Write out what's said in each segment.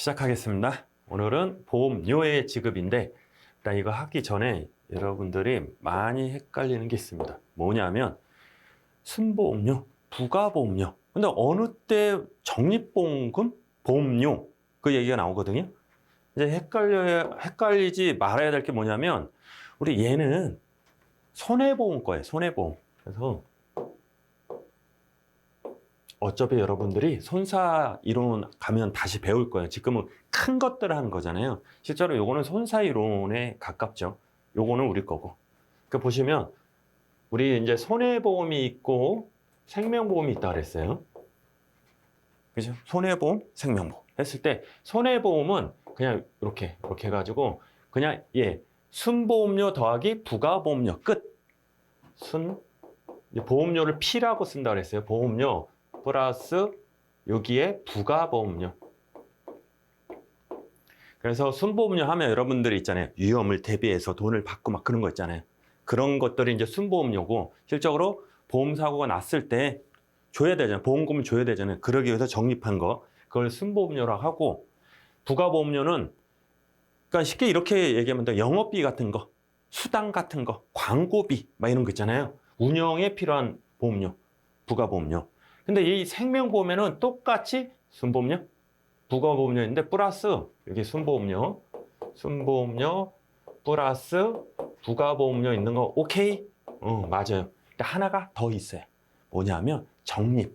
시작하겠습니다. 오늘은 보험료의 지급인데 일단 이거 하기 전에 여러분들이 많이 헷갈리는 게 있습니다. 뭐냐면 순보험료, 부가보험료. 근데 어느 때 적립보험금, 보험료 그 얘기가 나오거든요. 이제 헷갈리지 말아야 될 게 뭐냐면 우리 얘는 손해보험 거예요. 손해보험. 그래서 어차피 여러분들이 손사 이론 가면 다시 배울 거예요. 지금은 큰 것들을 하는 거잖아요. 실제로 요거는 손사 이론에 가깝죠. 요거는 우리 거고. 그 보시면 우리 이제 손해보험이 있고 생명보험이 있다 그랬어요. 그죠? 손해보험, 생명보험 했을 때 손해보험은 그냥 이렇게 해가지고 그냥 순보험료 더하기 부가보험료 끝. 보험료를 P라고 쓴다 그랬어요. 보험료 플러스 여기에 부가보험료. 그래서 순보험료 하면 여러분들이 있잖아요. 위험을 대비해서 돈을 받고 막 그런 거 있잖아요. 그런 것들이 이제 순보험료고 실적으로 보험사고가 났을 때 줘야 되잖아요. 보험금을 줘야 되잖아요. 그러기 위해서 적립한 거. 그걸 순보험료라고 하고 부가보험료는 그러니까 쉽게 이렇게 얘기하면 돼. 영업비 같은 거, 수당 같은 거, 광고비 막 이런 거 있잖아요. 운영에 필요한 보험료, 부가보험료. 근데 이 생명보험에는 똑같이 순보험료, 부가보험료인데 플러스 여기 순보험료 플러스 부가보험료 있는 거 오케이? 맞아요. 근데 하나가 더 있어요. 뭐냐면 적립,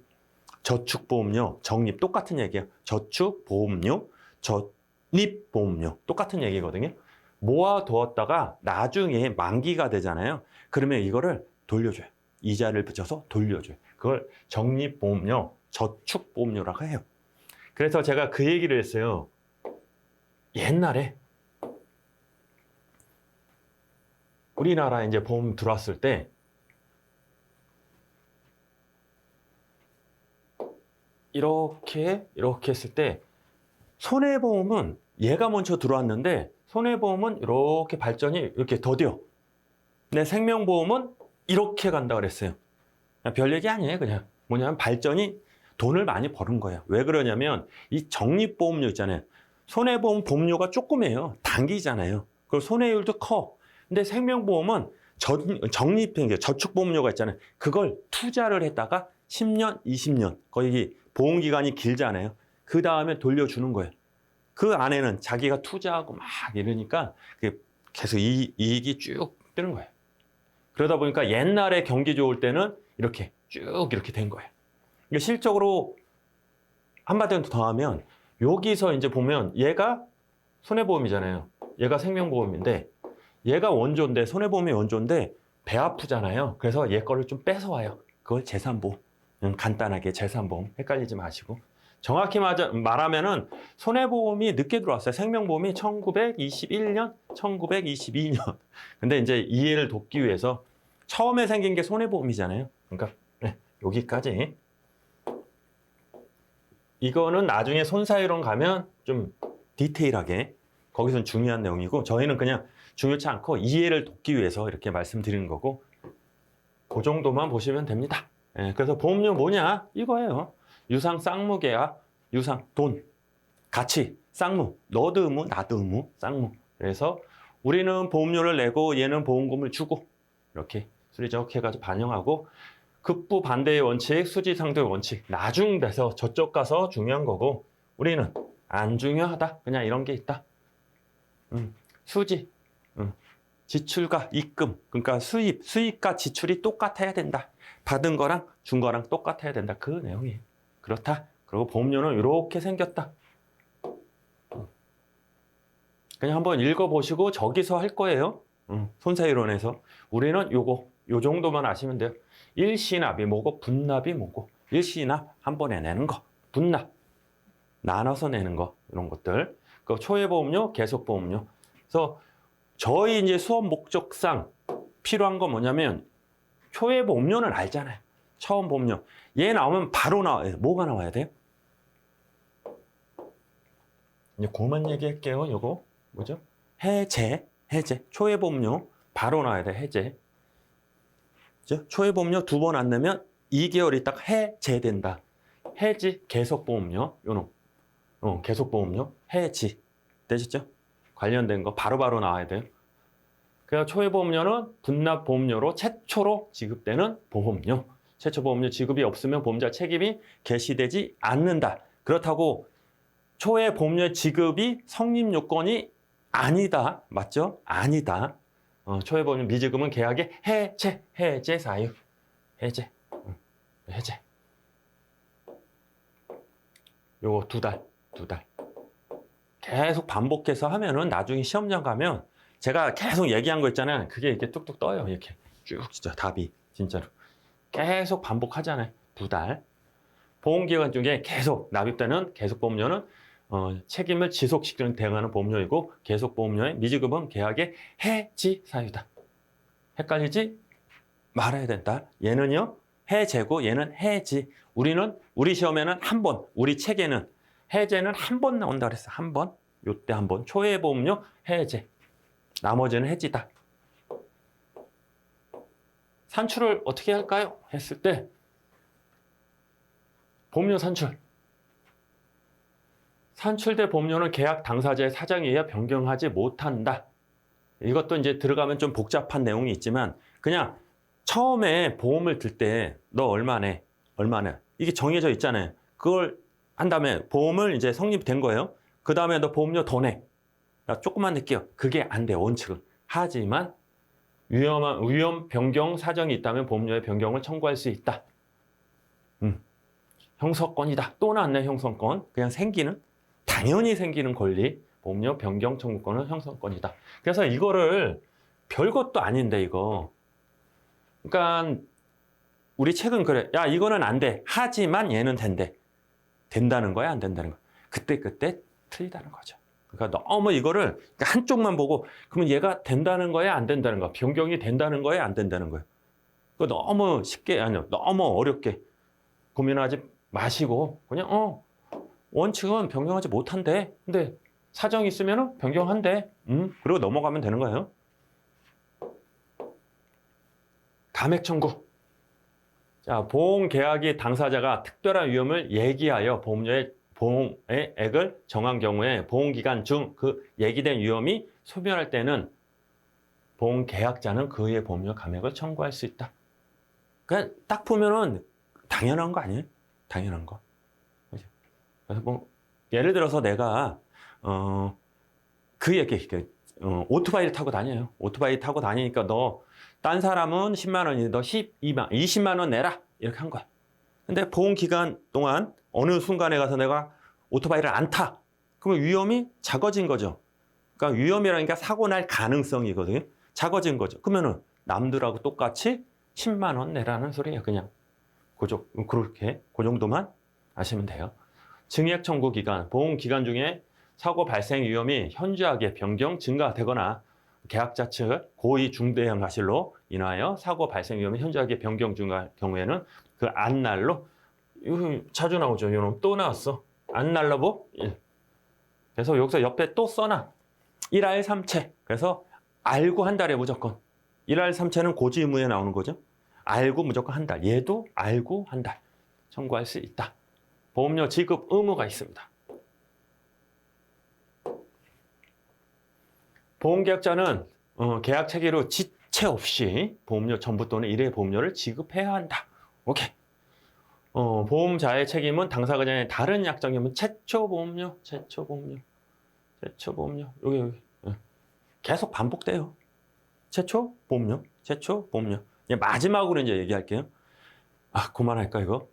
저축보험료, 적립 똑같은 얘기예요. 저축보험료, 적립보험료 똑같은 얘기거든요. 모아두었다가 나중에 만기가 되잖아요. 그러면 이거를 돌려줘요. 이자를 붙여서 돌려줘요. 그걸 적립보험료, 저축보험료라고 해요. 그래서 제가 그 얘기를 했어요. 옛날에 우리나라에 이제 보험 들어왔을 때 이렇게 했을 때 손해보험은 얘가 먼저 들어왔는데 손해보험은 이렇게 발전이 이렇게 더뎌. 근데 생명보험은 이렇게 간다 그랬어요. 별 얘기 아니에요. 그냥 뭐냐면 발전이 돈을 많이 버는 거예요. 왜 그러냐면 이 적립보험료 있잖아요. 손해보험 보험료가 조그매요. 단기잖아요. 그리고 손해율도 커. 근데 생명보험은 적립형 저축보험료가 있잖아요. 그걸 투자를 했다가 10년, 20년 거의 보험기간이 길잖아요. 그 다음에 돌려주는 거예요. 그 안에는 자기가 투자하고 막 이러니까 계속 이익이 쭉 뜨는 거예요. 그러다 보니까 옛날에 경기 좋을 때는 이렇게 쭉 이렇게 된 거예요. 그러니까 실적으로 한마디로 더 하면 여기서 이제 보면 얘가 손해보험이잖아요. 얘가 생명보험인데 얘가 원조인데 손해보험이 원조인데 배 아프잖아요. 그래서 얘 거를 좀 뺏어와요. 그걸 재산보험. 간단하게 재산보험. 헷갈리지 마시고. 정확히 말하면은 손해보험이 늦게 들어왔어요. 생명보험이 1921년, 1922년. 근데 이제 이해를 돕기 위해서 처음에 생긴 게 손해보험이잖아요. 그러니까 여기까지. 이거는 나중에 손사이론 가면 좀 디테일하게 거기선 중요한 내용이고 저희는 그냥 중요치 않고 이해를 돕기 위해서 이렇게 말씀드리는 거고 그 정도만 보시면 됩니다. 그래서 보험료 뭐냐? 이거예요. 유상 쌍무계약, 유상 돈, 가치, 쌍무, 너드 의무, 나드 의무, 쌍무. 그래서 우리는 보험료를 내고 얘는 보험금을 주고 이렇게 수리적 해가지고 반영하고 급부 반대의 원칙, 수지상도의 원칙 나중 돼서 저쪽 가서 중요한 거고 우리는 안 중요하다. 그냥 이런 게 있다. 수지, 지출과 입금, 그러니까 수입과 지출이 똑같아야 된다. 받은 거랑 준 거랑 똑같아야 된다. 그 내용이에요. 그렇다. 그리고 보험료는 이렇게 생겼다. 그냥 한번 읽어보시고 저기서 할 거예요. 손사이론에서. 우리는 요 정도만 아시면 돼요. 일시납이 뭐고 분납이 뭐고 일시납 한 번에 내는 거, 분납 나눠서 내는 거 이런 것들. 그 초회보험료, 계속보험료. 그래서 저희 이제 수업 목적상 필요한 건 뭐냐면 초회보험료는 알잖아요. 처음 보험료. 얘 나오면 바로 나와요. 뭐가 나와야 돼요? 이제 그만 얘기할게요. 요거 뭐죠? 해제. 초회보험료 바로 나와야 돼. 해제. 초회보험료 2번 안 내면 2개월 있다가 해제된다. 해지 계속보험료 요놈. 계속보험료, 해지. 되셨죠? 관련된 거 바로바로 나와야 돼요. 그래서 초회보험료는 분납보험료로 최초로 지급되는 보험료. 최초 보험료 지급이 없으면 보험자 책임이 개시되지 않는다. 그렇다고 초회보험료 지급이 성립 요건이 아니다. 맞죠? 아니다. 초회보험료 미지급은 계약의 해제 사유. 해제. 해제. 요거 2달. 계속 반복해서 하면은 나중에 시험장 가면 제가 계속 얘기한 거 있잖아요. 그게 이렇게 뚝뚝 떠요. 이렇게 쭉 진짜 답이 진짜로 계속 반복하잖아요. 2달. 보험기간 중에 계속 납입되는 계속보험료는 책임을 지속시키는 대응하는 보험료이고 계속보험료의 미지급은 계약의 해지 사유다. 헷갈리지 말아야 된다. 얘는요 해제고 얘는 해지. 우리 시험에는 한 번, 우리 책에는 해제는 한 번 나온다 그랬어. 한 번. 요때 한 번. 초회보험료 해제. 나머지는 해지다. 산출을 어떻게 할까요? 했을 때 보험료 산출. 산출된 보험료는 계약 당사자의 사정에 의해 변경하지 못한다. 이것도 이제 들어가면 좀 복잡한 내용이 있지만 그냥 처음에 보험을 들 때 너 얼마네? 이게 정해져 있잖아요. 그걸 한 다음에 보험을 이제 성립된 거예요. 그 다음에 너 보험료 더 내. 나 조금만 낼게요. 그게 안 돼, 원칙은. 하지만 위험 변경 사정이 있다면 보험료의 변경을 청구할 수 있다. 형사권이다. 또는 안 내 형사권. 그냥 당연히 생기는 권리. 보험료 변경 청구권은 형사권이다. 그래서 이거를 별것도 아닌데 이거. 그러니까 우리 책은 그래. 야 이거는 안 돼. 하지만 얘는 된대. 된다는 거야 안 된다는 거야. 그때 틀리다는 거죠. 그러니까 너무 이거를 한쪽만 보고 그러면 얘가 된다는 거야 안 된다는 거야. 변경이 된다는 거야 안 된다는 거야. 그거 너무 쉽게 너무 어렵게 고민하지 마시고 그냥 원칙은 변경하지 못한대. 근데 사정이 있으면 변경한대. 그리고 넘어가면 되는 거예요. 감액 청구. 자, 보험계약의 당사자가 특별한 위험을 얘기하여 보험의 액을 정한 경우에 보험기간 중 그 얘기된 위험이 소멸할 때는 보험계약자는 그의 보험료 감액을 청구할 수 있다. 그냥 딱 보면은 당연한 거 아니에요? 당연한 거. 그래서 뭐 예를 들어서 내가 오토바이를 타고 다녀요. 오토바이 타고 다니니까 딴 사람은 10만 원인데 너 20만 원 내라. 이렇게 한 거야. 근데 보험 기간 동안 어느 순간에 가서 내가 오토바이를 안 타. 그러면 위험이 작아진 거죠. 그러니까 위험이라니까 사고 날 가능성이거든요. 작아진 거죠. 그러면은 남들하고 똑같이 10만 원 내라는 소리예요. 그냥 그렇게 그 정도만 아시면 돼요. 증액 청구 기간, 보험 기간 중에 사고 발생 위험이 현저하게 변경, 증가되거나 계약자 측 고의 중대형 과실로 인하여 사고 발생 위험이 현저하게 변경 증가할 경우에는 그 안날로 이거 자주 나오죠. 이놈 또 나왔어. 안날로보 1. 그래서 여기서 옆에 또 써놔. 1할 3채. 그래서 알고 한 달에 무조건. 1할 3채는 고지 의무에 나오는 거죠. 알고 무조건 한 달. 얘도 알고 한 달. 청구할 수 있다. 보험료 지급 의무가 있습니다. 보험계약자는 계약 체계로 지체 없이 보험료 첨부 또는 일회 보험료를 지급해야 한다. 오케이. 보험자의 책임은 당사자의 다른 약정이면 최초 보험료. 여기. 계속 반복돼요. 최초 보험료. 마지막으로 이제 얘기할게요. 그만할까 이거?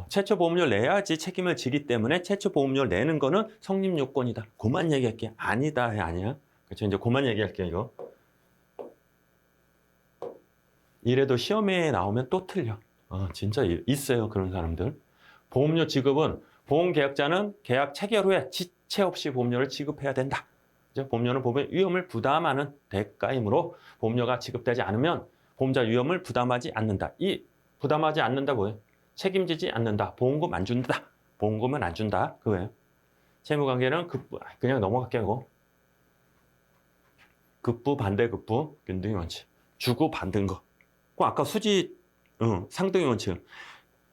최초 보험료를 내야지 책임을 지기 때문에 최초 보험료를 내는 거는 성립 요건이다. 그만 얘기할게요. 아니다, 아니야. 그렇죠. 이제 그만 얘기할게요, 이거. 이래도 시험에 나오면 또 틀려. 진짜 있어요, 그런 사람들. 보험료 지급은 보험계약자는 계약 체결 후에 지체 없이 보험료를 지급해야 된다. 보험료는 보험의 위험을 부담하는 대가이므로 보험료가 지급되지 않으면 보험자 위험을 부담하지 않는다. 이 부담하지 않는다 뭐예요? 책임지지 않는다. 보험금 안 준다. 보험금은 안 준다. 그거예요. 채무관계는 그냥 넘어갈게요, 이거. 급부, 반대급부, 균등의 원칙. 주고 받은 거. 아까 수지, 상등의 원칙.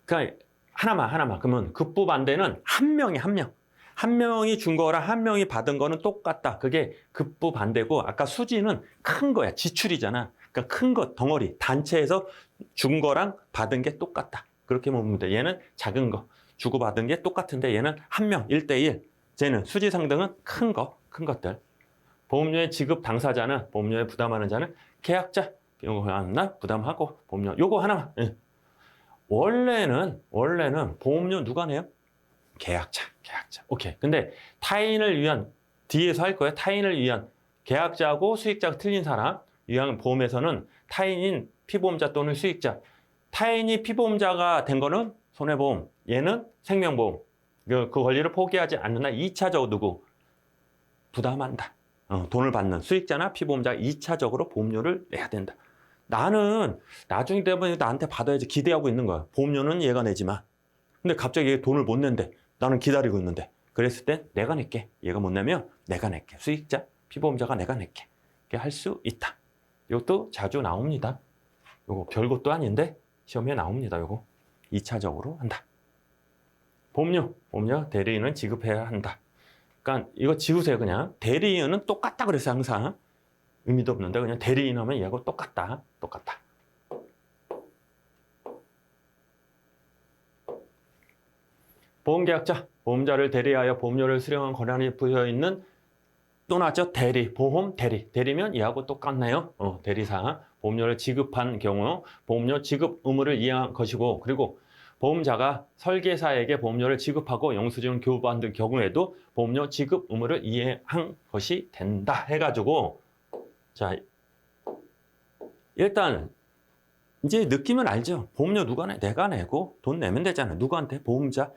그러니까 하나만. 그러면 급부 반대는 한 명이 한 명. 한 명이 준 거랑 한 명이 받은 거는 똑같다. 그게 급부 반대고 아까 수지는 큰 거야. 지출이잖아. 그러니까 큰 거, 덩어리, 단체에서 준 거랑 받은 게 똑같다. 그렇게 보면 돼. 얘는 작은 거, 주고받은 게 똑같은데 얘는 한 명, 1대1. 쟤는 수지 상등은 큰 거, 큰 것들. 보험료의 지급 당사자는, 보험료에 부담하는 자는 계약자. 요거 하나 부담하고 보험료 요거 하나만. 예. 원래는 보험료 누가 내요? 계약자. 오케이. 근데 타인을 위한 뒤에서 할 거예요. 타인을 위한 계약자하고 수익자가 틀린 사람 위한 보험에서는 타인인 피보험자 또는 수익자. 타인이 피보험자가 된 거는 손해보험. 얘는 생명보험. 그 권리를 포기하지 않는 한 2차적으로 누구? 부담한다. 돈을 받는 수익자나 피보험자가 2차적으로 보험료를 내야 된다. 나는 나중에 되면 나한테 받아야지 기대하고 있는 거야. 보험료는 얘가 내지만. 근데 갑자기 얘 돈을 못 낸대. 나는 기다리고 있는데. 그랬을 때 내가 낼게. 얘가 못 내면 내가 낼게. 수익자, 피보험자가 내가 낼게. 이렇게 할 수 있다. 이것도 자주 나옵니다. 요거 별것도 아닌데 시험에 나옵니다. 요거 2차적으로 한다. 보험료 대리인은 지급해야 한다. 그러니까 이거 지우세요. 그냥 대리인은 똑같다 그래서 항상 의미도 없는데 그냥 대리인 하면 얘하고 똑같다. 보험계약자, 보험자를 대리하여 보험료를 수령한 권한이 부여있는 또 나왔죠? 대리, 보험 대리. 대리면 얘하고 똑같네요. 대리사, 보험료를 지급한 경우 보험료 지급 의무를 이행한 것이고, 그리고 보험자가 설계사에게 보험료를 지급하고 영수증을 교부받은 경우에도 보험료 지급 의무를 이행한 것이 된다 해가지고, 자, 일단 이제 느낌은 알죠? 보험료 누가 내? 내가 내고 돈 내면 되잖아. 누구한테? 보험자,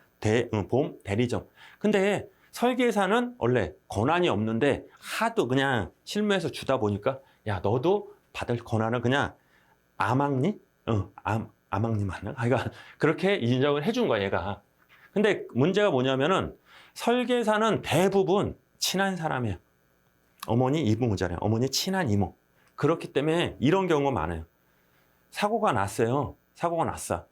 보험 대리점. 근데 설계사는 원래 권한이 없는데 하도 그냥 실무에서 주다 보니까 야 너도 받을 권한을 그냥 아망니? 아망니 맞나? 그러니까 그렇게 인정을 해준 거야 얘가. 근데 문제가 뭐냐면은 설계사는 대부분 친한 사람이에요. 어머니 이모잖아요. 어머니 친한 이모. 그렇기 때문에 이런 경우가 많아요. 사고가 났어요. 사고가 났어.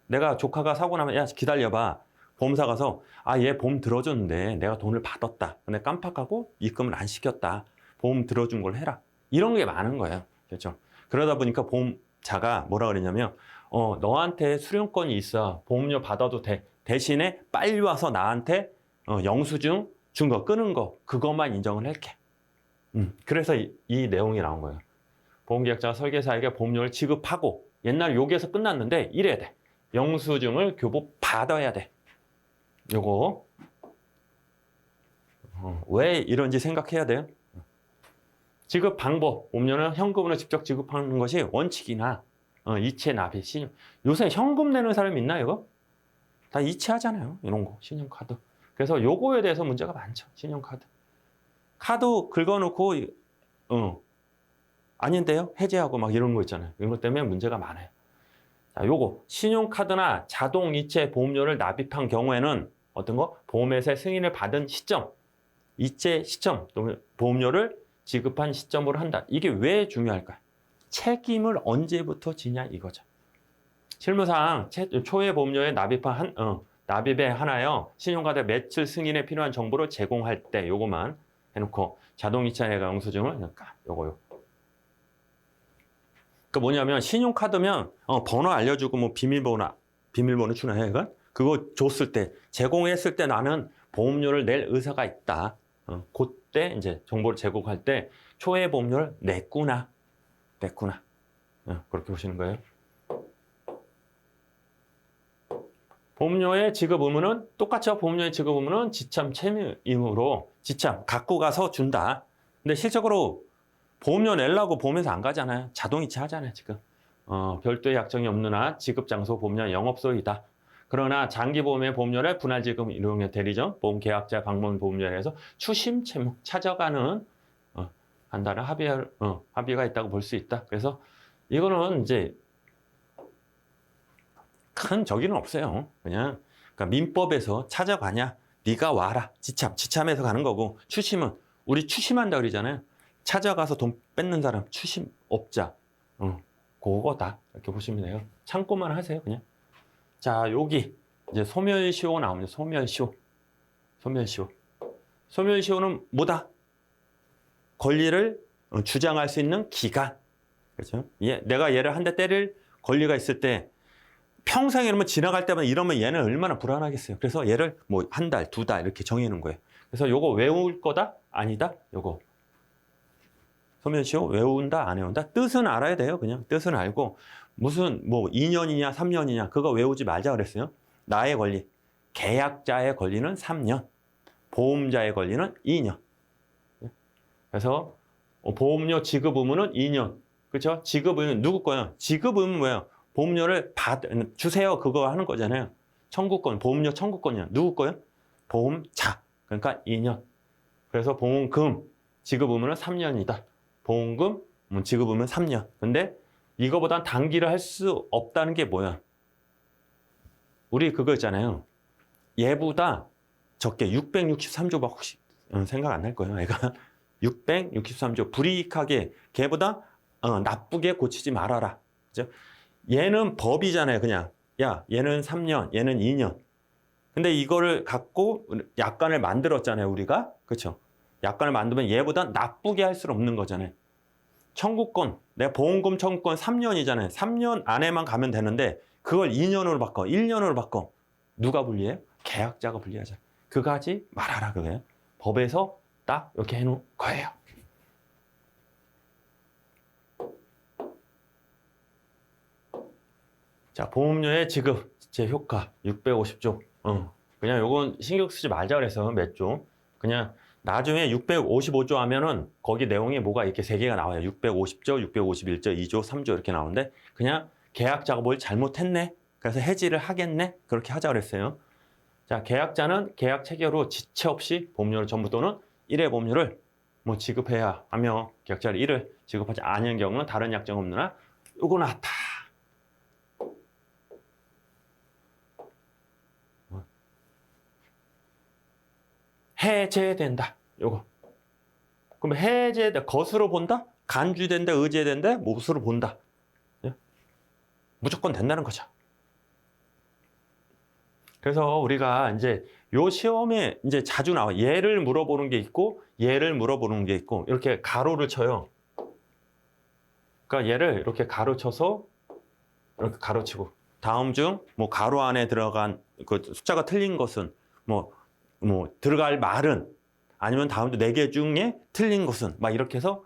내가 조카가 사고 나면 야 기다려봐. 보험사 가서 얘 보험 들어줬는데 내가 돈을 받았다. 근데 깜빡하고 입금을 안 시켰다. 보험 들어준 걸 해라. 이런 게 많은 거예요. 그렇죠? 그러다 보니까 보험자가 뭐라 그러냐면 너한테 수령권이 있어. 보험료 받아도 돼. 대신에 빨리 와서 나한테 영수증 준 거 끄는 거 그것만 인정을 할게. 그래서 이 내용이 나온 거예요. 보험계약자가 설계사에게 보험료를 지급하고 옛날 여기에서 끝났는데 이래야 돼. 영수증을 교부 받아야 돼. 요거 왜 이런지 생각해야 돼요. 지급 방법 보면은 현금으로 직접 지급하는 것이 원칙이나 이체 납입 신용. 요새 현금 내는 사람 있나 이거? 다 이체하잖아요. 이런 거 신용카드. 그래서 요거에 대해서 문제가 많죠. 신용카드. 카드 긁어놓고 아닌데요? 해제하고 막 이런 거 있잖아요. 이런 것 때문에 문제가 많아요. 자, 요거 신용카드나 자동이체 보험료를 납입한 경우에는 어떤 거? 보험회사의 승인을 받은 시점, 이체 시점, 또 보험료를 지급한 시점으로 한다. 이게 왜 중요할까요? 책임을 언제부터 지냐 이거죠. 실무상 초회 보험료에 납입에 하나요. 신용카드 매출 승인에 필요한 정보를 제공할 때 요거만 해놓고 자동이체 영수증을 그러니까 요거. 그 뭐냐면 신용카드면 번호 알려주고 뭐 비밀번호 주나 해 이건? 그거 줬을 때 제공했을 때 나는 보험료를 낼 의사가 있다. 그때 이제 정보를 제공할 때 초회 보험료를 냈구나. 그렇게 보시는 거예요. 보험료의 지급 의무는 똑같죠. 보험료의 지급 의무는 지참 채무이므로 지참 갖고 가서 준다. 근데 실적으로 보험료 내려고 보험회사 안 가잖아요. 자동이체 하잖아요, 지금. 별도의 약정이 없는 한 지급 장소 보험료 영업소이다. 그러나 장기보험의 보험료를 분할 지급 이용의 대리점, 보험계약자 방문 보험료에서 추심 채무 찾아가는 한다는 합의가 있다고 볼 수 있다. 그래서 이거는 이제 큰 저기는 없어요. 그냥 그러니까 민법에서 찾아가냐, 네가 와라. 지참해서 가는 거고 추심은 우리 추심한다 그러잖아요. 찾아가서 돈 뺏는 사람 추심업자 그거다 이렇게 보시면 돼요. 참고만 하세요 그냥. 자 여기 이제 소멸시효 나옵니다. 소멸시효. 소멸시효는 뭐다? 권리를 주장할 수 있는 기간. 그렇죠? 내가 얘를 한 대 때릴 권리가 있을 때 평생 이러면 지나갈 때마다 이러면 얘는 얼마나 불안하겠어요. 그래서 얘를 뭐 한 달, 두 달 이렇게 정해놓은 거예요. 그래서 요거 외울 거다? 아니다? 요거. 소멸시효 외운다? 안 외운다? 뜻은 알아야 돼요. 그냥 뜻은 알고 무슨 뭐 2년이냐 3년이냐 그거 외우지 말자 그랬어요. 나의 권리. 계약자의 권리는 3년. 보험자의 권리는 2년. 그래서 보험료 지급 의무는 2년. 그렇죠? 지급 의무는 누구 거예요? 지급 의무는 뭐예요? 보험료를 주세요. 그거 하는 거잖아요. 청구권, 보험료 청구권이야. 누구 거예요? 보험자. 그러니까 2년. 그래서 보험금 지급 의무는 3년이다. 보험금 지급 의무는 3년. 근데 이거보단 단기를 할 수 없다는 게 뭐야? 우리 그거 있잖아요. 얘보다 적게 663조밖에 혹시 생각 안 날 거예요. 애가 663조 불이익하게 걔보다 나쁘게 고치지 말아라. 그죠? 얘는 법이잖아요. 그냥 야 얘는 3년 얘는 2년. 근데 이거를 갖고 약관을 만들었잖아요. 우리가. 그렇죠? 약관을 만들면 얘보다 나쁘게 할 수는 없는 거잖아요. 청구권 내가 보험금 청구권 3년이잖아요. 3년 안에만 가면 되는데 그걸 2년으로 바꿔 1년으로 바꿔. 누가 불리해요? 계약자가 불리하죠. 그거 하지 말아라 그거예요. 법에서 딱 이렇게 해놓은 거예요. 자, 보험료의 지급, 제 효과 650조. 그냥 요건 신경 쓰지 말자 그래서 몇 조. 그냥 나중에 655조 하면은 거기 내용이 뭐가 이렇게 세 개가 나와요. 650조, 651조, 2조, 3조 이렇게 나오는데 그냥 계약자가 뭘 잘못했네. 그래서 해지를 하겠네. 그렇게 하자 그랬어요. 자, 계약자는 계약 체결 후 지체 없이 보험료를 전부 또는 1회 보험료를 뭐 지급해야 하며 계약자를 1을 지급하지 않은 경우는 다른 약정 없는 한 요거 나왔다. 해제된다. 요거. 그럼 해제된다. 것으로 본다? 간주된다, 의제된다, 몫으로 본다. 무조건 된다는 거죠. 그래서 우리가 이제 요 시험에 이제 자주 나와. 얘를 물어보는 게 있고, 얘를 물어보는 게 있고, 이렇게 가로를 쳐요. 그러니까 얘를 이렇게 가로쳐서 이렇게 가로치고, 다음 중 뭐 가로 안에 들어간 그 숫자가 틀린 것은 뭐 들어갈 말은 아니면 다음 주 4개 중에 틀린 것은 막 이렇게 해서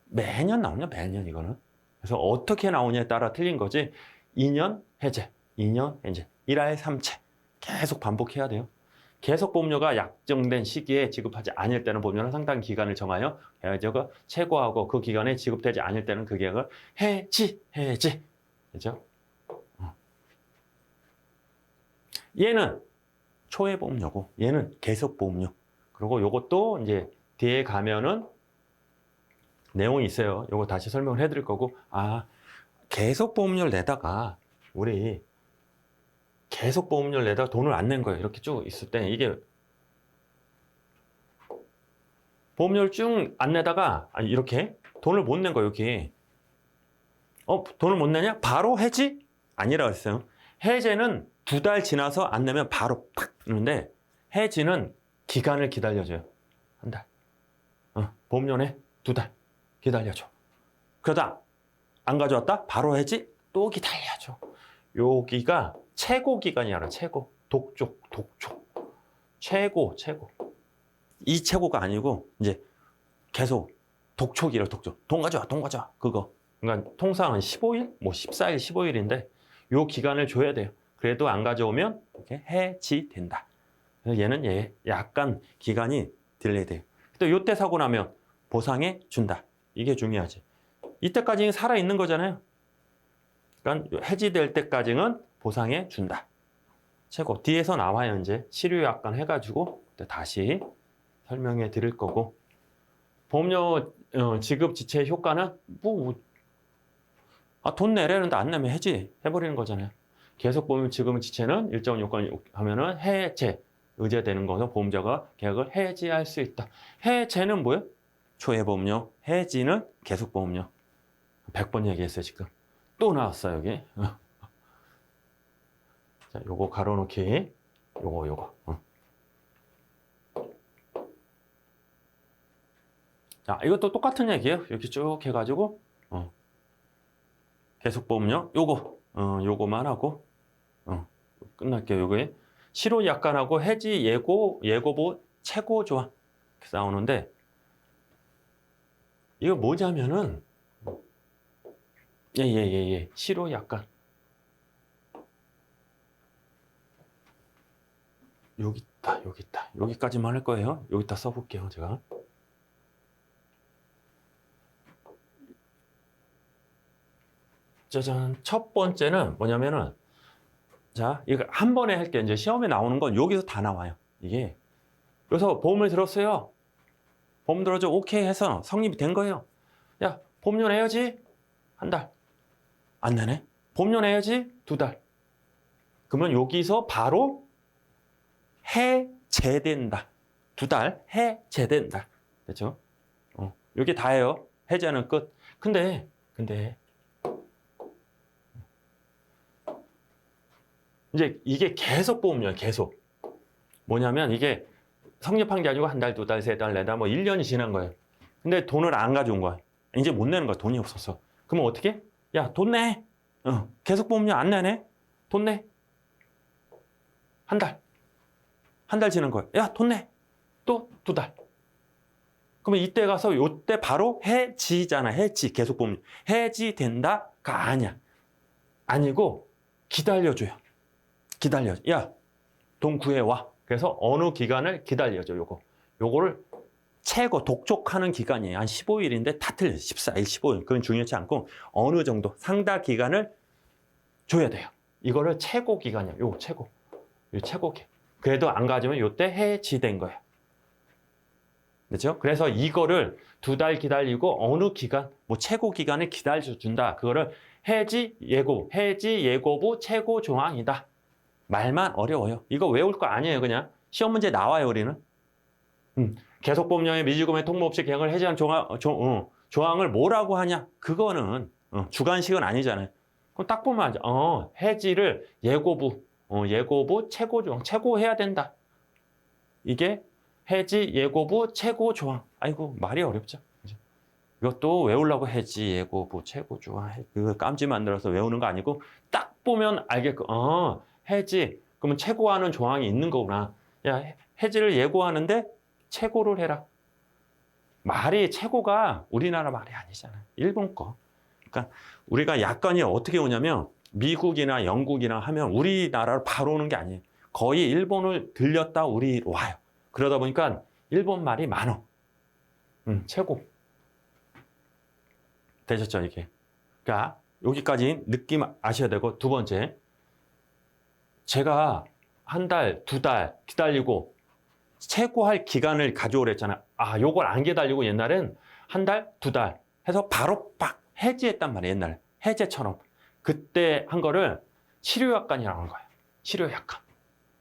매년 나오냐 매년 이거는. 그래서 어떻게 나오냐에 따라 틀린 거지. 2년 해제, 2년 해제, 1할 3채 계속 반복해야 돼요. 계속 보험료가 약정된 시기에 지급하지 않을 때는 보험료는 상당 기간을 정하여 계약자가 최고하고 그 기간에 지급되지 않을 때는 그 계약을 해지. 그죠? 얘는 초회 보험료고 얘는 계속 보험료. 그리고 요것도 이제 뒤에 가면은 내용이 있어요. 요거 다시 설명을 해드릴 거고, 계속 보험료를 내다가 우리 계속 보험료를 내다가 돈을 안 낸 거예요. 이렇게 쭉 있을 때 이게 보험료를 쭉 안 내다가 이렇게 돈을 못 낸 거예요. 여기 돈을 못 내냐? 바로 해지? 아니라고 했어요. 해제는 2달 지나서 안 내면 바로 팍 이러는데 해지는 기간을 기다려줘요. 1달. 보험료 내 2달 기다려줘. 그러다 안 가져왔다? 바로 해지? 또 기다려줘. 여기가 최고 기간이야. 최고. 독촉. 최고. 이 최고가 아니고 이제 계속 독촉이래요. 독촉. 돈 가져와. 그거. 그러니까 통상은 15일? 뭐 14일, 15일인데 요 기간을 줘야 돼요. 그래도 안 가져오면 이렇게 해지된다. 그래서 얘는 약간 기간이 딜레이 돼요. 또 요때 사고 나면 보상해 준다. 이게 중요하지. 이때까지는 살아있는 거잖아요. 그러니까 해지될 때까지는 보상해 준다. 최고. 뒤에서 나와요. 이제 치료 약관 해가지고 다시 설명해 드릴 거고. 보험료 지급 지체 효과는 돈 내라는데 안 내면 해지 해버리는 거잖아요. 계속 보험료 지급 지체는 일정 요건이 하면은 해제 의제되는 거서 보험자가 계약을 해지할 수 있다. 해제는 뭐예요? 초회 보험료. 해지는 계속 보험료. 100번 얘기했어요 지금. 또 나왔어요 여기. 자, 요거 가로놓기. 요거. 자, 이것도 똑같은 얘기예요. 이렇게 쭉 해가지고 계속 보면요. 요거만 하고 끝날게요. 요거에 실효 약관하고 해지 예고, 예고보 최고 조항 이렇게 나오는데 이거 뭐냐면은 실효 약관 여기 있다. 여기까지만 할 거예요. 여기다 써볼게요, 제가. 짜잔. 첫 번째는 뭐냐면은, 자, 이거 한 번에 할게요. 이제 시험에 나오는 건 여기서 다 나와요. 이게. 그래서 보험을 들었어요. 보험 들어줘. 오케이 해서 성립이 된 거예요. 야, 보험료 내야지. 한 달. 안 내네. 보험료 내야지. 2달. 그러면 여기서 바로 해제된다. 2달 해제된다. 됐죠? 이게 다예요. 해제는 끝. 근데 이제 이게 계속 보험료예요. 계속. 뭐냐면 이게 성립한 게 아니고 한 달, 2달, 3달, 4달, 뭐 1년이 지난 거예요. 근데 돈을 안 가져온 거야. 이제 못 내는 거야. 돈이 없었어. 그러면 어떻게? 야, 돈 내. 계속 보험료 안 내네. 돈 내. 한 달. 한 달 지난 거야. 야, 돈 내. 또 2달. 그러면 이때 가서 요때 바로 해지잖아. 해지. 계속 보험료. 해지된다가 아니야. 아니고 기다려줘요. 기다려. 야, 돈 구해와. 그래서 어느 기간을 기다려줘. 요거를 최고 독촉하는 기간이에요. 한 15일인데 다 틀려요. 14일, 15일. 그건 중요치 않고 어느 정도 상당 기간을 줘야 돼요. 이거를 최고 기간이에요. 요 최고. 요 최고 기간. 그래도 안 가지면 요때 해지된 거예요. 그렇죠? 그래서 이거를 2달 기다리고 어느 기간, 뭐 최고 기간을 기다려준다. 그거를 해지 예고부 최고 조항이다. 말만 어려워요. 이거 외울 거 아니에요. 그냥 시험 문제 나와요. 우리는. 계속 보험료의 미지급의 통보 없이 계약을 해지한 조항을 뭐라고 하냐? 그거는 주관식은 아니잖아요. 그럼 딱 보면 알죠. 해지를 예고부 최고 조항, 최고해야 된다. 이게 해지 예고부 최고 조항. 아이고 말이 어렵죠. 이것도 외우려고 해지 예고부 최고 조항. 그 깜지 만들어서 외우는 거 아니고 딱 보면 알겠고. 해지. 그러면 최고하는 조항이 있는 거구나. 야, 해지를 예고하는데 최고를 해라. 말이 최고가 우리나라 말이 아니잖아요. 일본 거. 그러니까 우리가 약관이 어떻게 오냐면 미국이나 영국이나 하면 우리나라로 바로 오는 게 아니에요. 거의 일본을 들렸다 우리 와요. 그러다 보니까 일본 말이 많어. 최고. 되셨죠, 이게? 그러니까 여기까지 느낌 아셔야 되고, 두 번째. 제가 한 달, 2달 기다리고 최고할 기간을 가져오랬잖아요. 요걸 안 기다리고 옛날엔 한 달, 2달 해서 바로 빡 해지했단 말이에요. 옛날에. 해제처럼. 그때 한 거를 실효약관이라고 하는 거예요.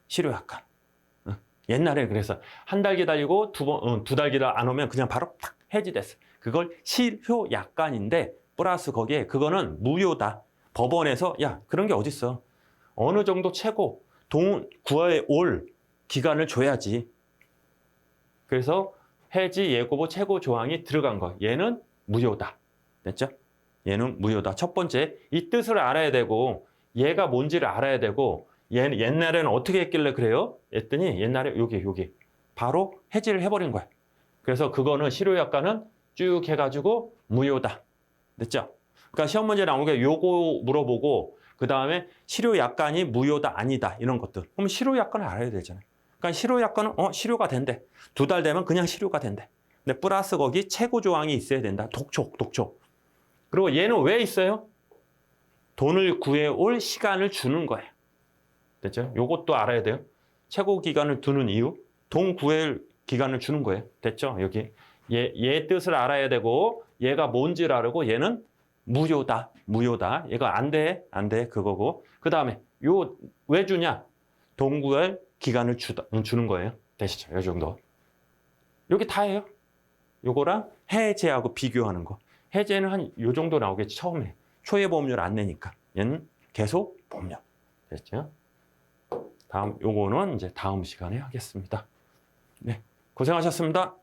실효약관. 옛날에 그래서 한 달 기다리고 2달 기다려 안 오면 그냥 바로 팍 해지됐어. 그걸 실효약관인데 플러스 거기에 그거는 무효다. 법원에서 야 그런 게 어딨어. 어느 정도 최고 돈 구해 올 기간을 줘야지. 그래서 해지 예고부 최고 조항이 들어간 거. 얘는 무효다. 됐죠? 얘는 무효다. 첫 번째 이 뜻을 알아야 되고 얘가 뭔지를 알아야 되고 얘는 옛날에는 어떻게 했길래 그래요? 했더니 옛날에 여기 바로 해지를 해버린 거야. 그래서 그거는 실효약관은 쭉 해가지고 무효다. 됐죠? 그러니까 시험 문제 나온 게 요거 물어보고 그 다음에 실효약관이 무효다 아니다 이런 것들. 그럼 실효약관을 알아야 되잖아요. 그러니까 실효약관은 실효가 된대. 2달 되면 그냥 실효가 된대. 근데 플러스 거기 최고 조항이 있어야 된다. 독촉. 그리고 얘는 왜 있어요? 돈을 구해올 시간을 주는 거예요. 됐죠? 요것도 알아야 돼요. 최고 기간을 두는 이유. 돈 구할 기간을 주는 거예요. 됐죠? 여기. 얘 뜻을 알아야 되고 얘가 뭔지를 알고 얘는 무효다. 얘가 안 돼. 그거고. 그 다음에 요 왜 주냐? 돈 구할 기간을 주는 거예요. 되시죠? 이 정도. 여기 다예요. 요거랑 해제하고 비교하는 거. 해제는 한 요 정도 나오겠지. 처음에. 초에 보험료를 안 내니까. 얘는 계속 보험료. 됐죠? 요거는 이제 다음 시간에 하겠습니다. 네. 고생하셨습니다.